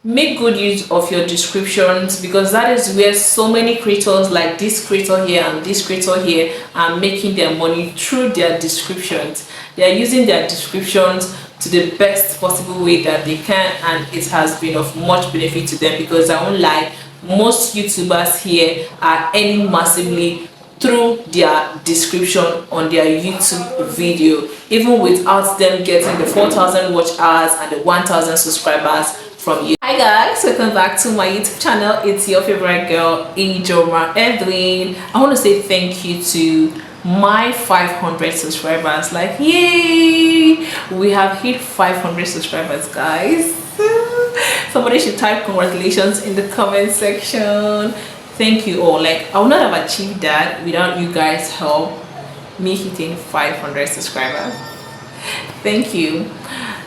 Make good use of your descriptions, because that is where so many creators like this creator here and this creator here are making their money through their descriptions. They are using their descriptions to the best possible way that they can, and it has been of much benefit to them, because I won't lie, most YouTubers here are earning massively through their description on their YouTube video, even without them getting the 4,000 watch hours and the 1,000 subscribers from you. Hi guys, welcome back to my YouTube channel. It's your favorite girl, Ijoma Edwin. I want to say thank you to my 500 subscribers. Like, yay, we have hit 500 subscribers, guys. Somebody should type congratulations in the comment section. Thank you all. Like, I would not have achieved that without you guys help me hitting 500 subscribers. Thank you.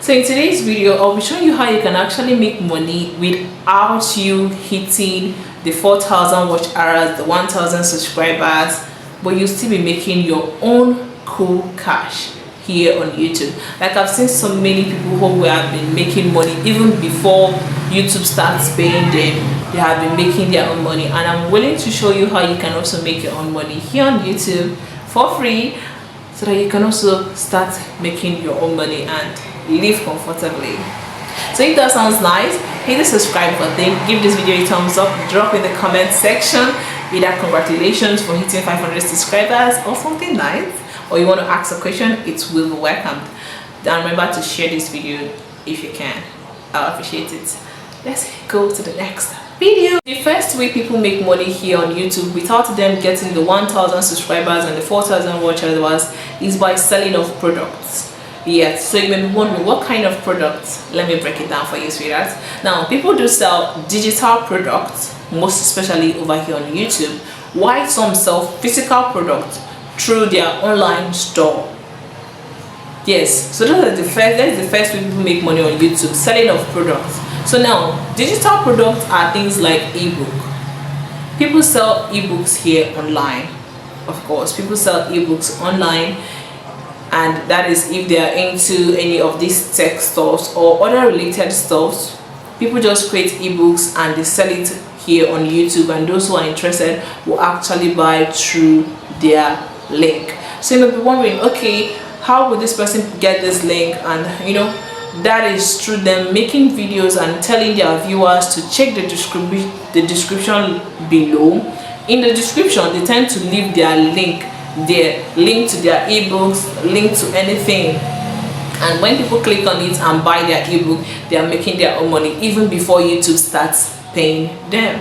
So in today's video, I'll be showing you how you can actually make money without you hitting the 4,000 watch hours, the 1,000 subscribers, but you'll still be making your own cool cash here on YouTube. Like, I've seen so many people who have been making money even before YouTube starts paying them. They have been making their own money, and I'm willing to show you how you can also make your own money here on YouTube for free, so that you can also start making your own money and live comfortably. So if that sounds nice, hit the subscribe button, give this video a thumbs up, drop in the comment section either congratulations for hitting 500 subscribers or something nice, or you want to ask a question, it will be welcomed. And remember to share this video if you can. I'll appreciate it. Let's go to the next video. The first way people make money here on YouTube without them getting the 1,000 subscribers and the 4,000 watch hours is by selling of products. Yes, so you may be wondering what kind of products. Let me break it down for you, sweetheart. Now, people do sell digital products, most especially over here on YouTube, while some sell physical products through their online store. Yes, so that's the first way people make money on YouTube, selling of products. So now, digital products are things like ebook. People sell ebooks here online. Of course, people sell ebooks online, and that is if they are into any of these tech stuffs or other related stuffs. People just create ebooks and they sell it here on YouTube, and those who are interested will actually buy through their link. So you may be wondering, okay, how would this person get this link? And that is through them making videos and telling their viewers to check the description below. In the description, they tend to leave their link there, link to their ebooks, link to anything, and when people click on it and buy their ebook, they are making their own money even before YouTube starts paying them.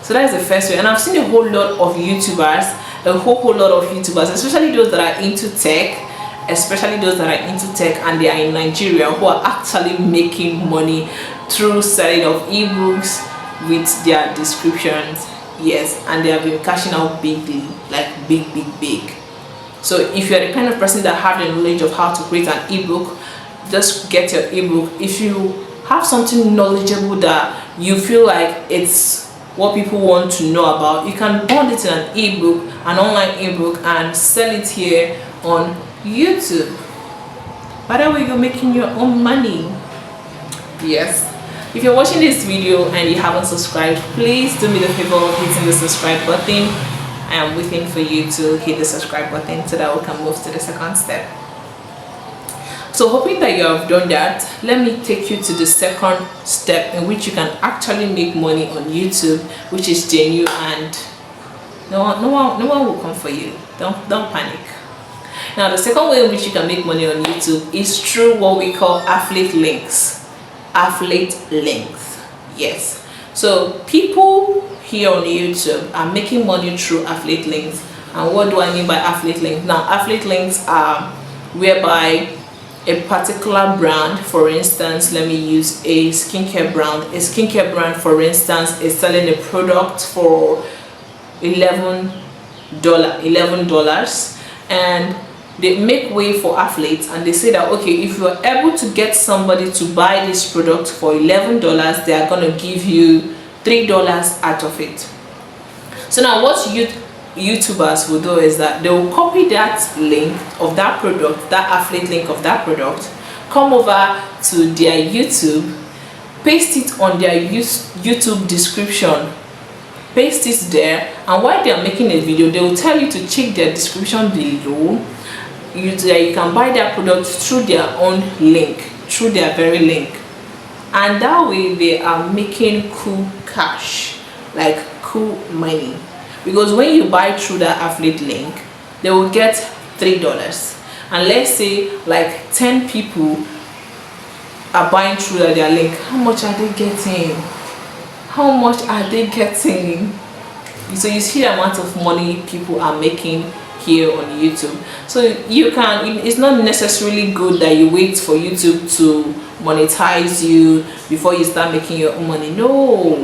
So that's the first way. And I've seen a whole lot of YouTubers, especially those that are into tech, and they are in Nigeria, who are actually making money through selling of ebooks with their descriptions. Yes, and they have been cashing out bigly, like big. So if you're the kind of person that have the knowledge of how to create an ebook, just get your ebook. If you have something knowledgeable that you feel like it's what people want to know about, you can bond it in an ebook, an online ebook, and sell it here on YouTube. By the way, you're making your own money. Yes. If you're watching this video and you haven't subscribed, please do me the favor of hitting the subscribe button. I am waiting for you to hit the subscribe button so that we can move to the second step. So hoping that you have done that, let me take you to the second step in which you can actually make money on YouTube, which is genuine, and no one will come for you. Don't panic. Now, the second way in which you can make money on YouTube is through what we call affiliate links. Yes, so people here on YouTube are making money through affiliate links. And what do I mean by affiliate links? Now, affiliate links are whereby a particular brand, for instance, let me use a skincare brand, for instance, is selling a product for $11, and they make way for affiliates, and they say that, okay, if you are able to get somebody to buy this product for $11, they are going to give you $3 out of it. So now what YouTubers will do is that they will copy that link of that product, that affiliate link of that product, come over to their YouTube, paste it on their YouTube description, paste it there, and while they are making a video, they will tell you to check their description below. You can buy their product through their own link, through their very link, and that way they are making cool cash, like cool money. Because when you buy through that affiliate link, they will get $3, and let's say like 10 people are buying through their link. How much are they getting? How much are they getting? So you see the amount of money people are making here on YouTube. So you can, it's not necessarily good that you wait for YouTube to monetize you before you start making your own money. No,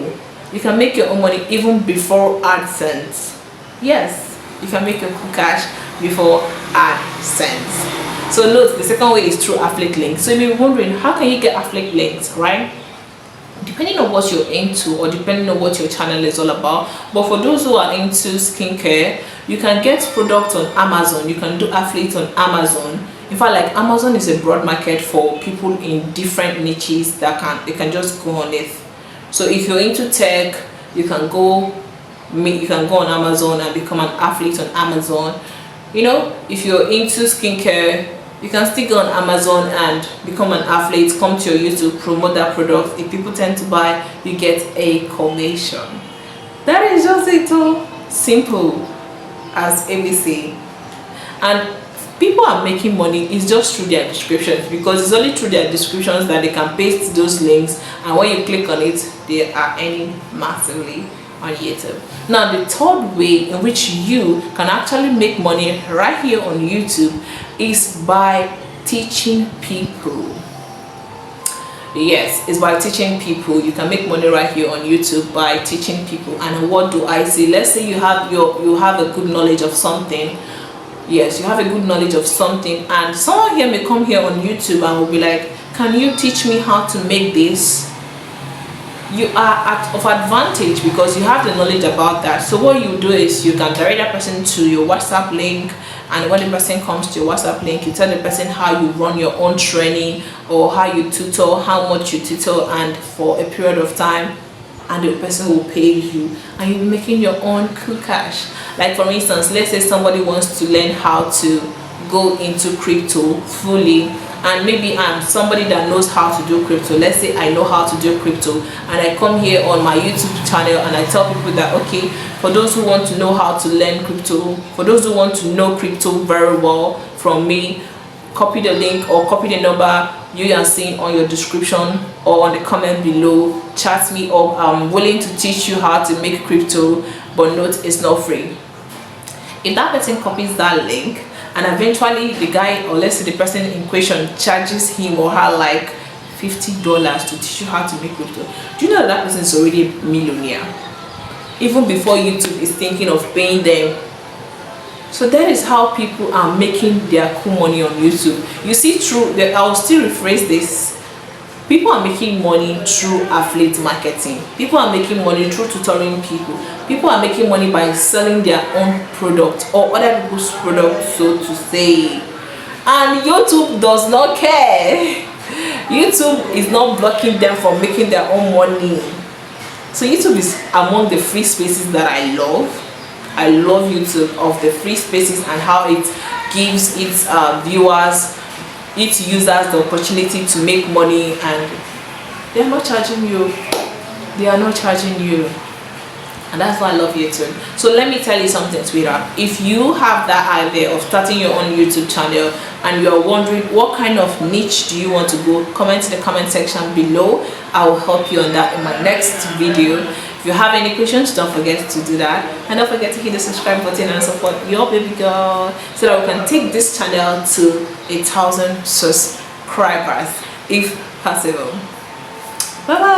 you can make your own money even before AdSense. Yes, you can make your cool cash before AdSense. So note, the second way is through affiliate links. So you may be wondering, how can you get affiliate links, right? Depending on what you're into, or depending on what your channel is all about. But for those who are into skincare, you can get products on Amazon. You can do affiliate on Amazon. In fact, like, Amazon is a broad market for people in different niches that they can just go on it. So if you're into tech, you can go on Amazon and become an affiliate on Amazon. You know, if you're into skincare, you can still go on Amazon and become an affiliate, come to your YouTube, promote that product. If people tend to buy, you get a commission. That is just it, all simple as ABC. And people are making money is just through their descriptions, because it's only through their descriptions that they can paste those links, and when you click on it, they are earning massively on YouTube. Now, the third way in which you can actually make money right here on YouTube is by teaching people. Yes, it's by teaching people. You can make money right here on YouTube by teaching people. And what do I say? Let's say you have a good knowledge of something. Yes, you have a good knowledge of something, and someone here may come here on YouTube and will be like, can you teach me how to make this? You are of advantage because you have the knowledge about that. So what you do is you can direct that person to your WhatsApp link, and when the person comes to your WhatsApp link, you tell the person how you run your own training, or how you tutor, how much you tutor, and for a period of time, and the person will pay you, and you'll be making your own cool cash. Like, for instance, let's say somebody wants to learn how to go into crypto fully, and maybe I'm somebody that knows how to do crypto. Let's say I know how to do crypto, and I come here on my YouTube channel and I tell people that, okay, for those who want to know how to learn crypto, for those who want to know crypto very well from me, copy the link or copy the number you are seeing on your description or on the comment below, chat me up. I'm willing to teach you how to make crypto, but note, it's not free. If that person copies that link, and eventually the guy, or let's say the person in question, charges him or her like $50 to teach you how to make crypto, do you know that person is already a millionaire even before YouTube is thinking of paying them? So that is how people are making their cool money on YouTube. You see, I'll still rephrase this. People are making money through affiliate marketing. People are making money through tutoring people. People are making money by selling their own product or other people's products, so to say. And YouTube does not care. YouTube is not blocking them from making their own money. So YouTube is among the free spaces that I love. I love YouTube, of the free spaces, and how it gives its viewers, its users, the opportunity to make money, and they are not charging you. They are not charging you. And that's why I love YouTube. So let me tell you something, sweetheart. If you have that idea of starting your own YouTube channel and you are wondering what kind of niche do you want to go, comment in the comment section below. I will help you on that in my next video. If you have any questions, don't forget to do that, and don't forget to hit the subscribe button and support your baby girl, so that we can take this channel to 1,000 subscribers if possible. Bye bye.